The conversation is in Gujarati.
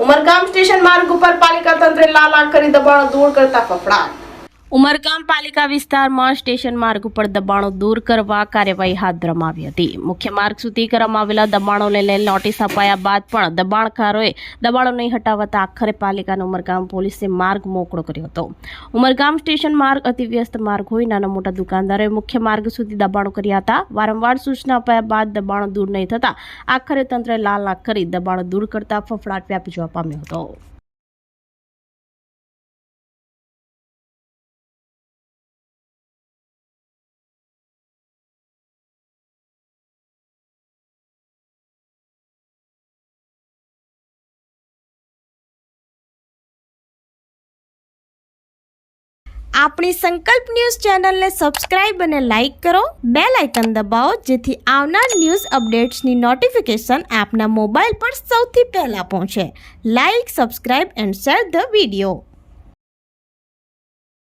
ઉમરગામ સ્ટેશન માર્ગ ઉપર પાલિકા તંત્રે લાલ કરી દબાણો દૂર કરતા ફફડાટ। ઉમરગામ પાલિકા વિસ્તારમાં સ્ટેશન માર્ગ ઉપર દબાણો દૂર કરવા કાર્યવાહી હાથ ધરવામાં આવી હતી। મુખ્ય માર્ગ સુધી કરવામાં આવેલા દબાણોને લઈને નોટિસ અપાયા બાદ પણ દબાણકારોએ દબાણો નહીં હટાવતા આખરે પાલિકાના ઉમરગામ પોલીસે માર્ગ મોકળો કર્યો હતો। ઉમરગામ સ્ટેશન માર્ગ અતિ વ્યસ્ત માર્ગ હોય નાના મોટા દુકાનદારોએ મુખ્ય માર્ગ સુધી દબાણો કર્યા હતા। વારંવાર સૂચના અપાયા બાદ દબાણો દૂર નહીં થતા આખરે તંત્રે લાલ કરી દબાણો દૂર કરતા ફફડાટ વ્યાપી જવા પામ્યો હતો। આપણી સંકલ્પ ન્યૂઝ ચેનલને સબસ્ક્રાઇબ અને લાઇક કરો, બેલ આઇકન દબાવો જેથી આવનાર ન્યૂઝ અપડેટ્સની નોટિફિકેશન આપના મોબાઈલ પર સૌથી પહેલા પહોંચે। Like, subscribe and share the video.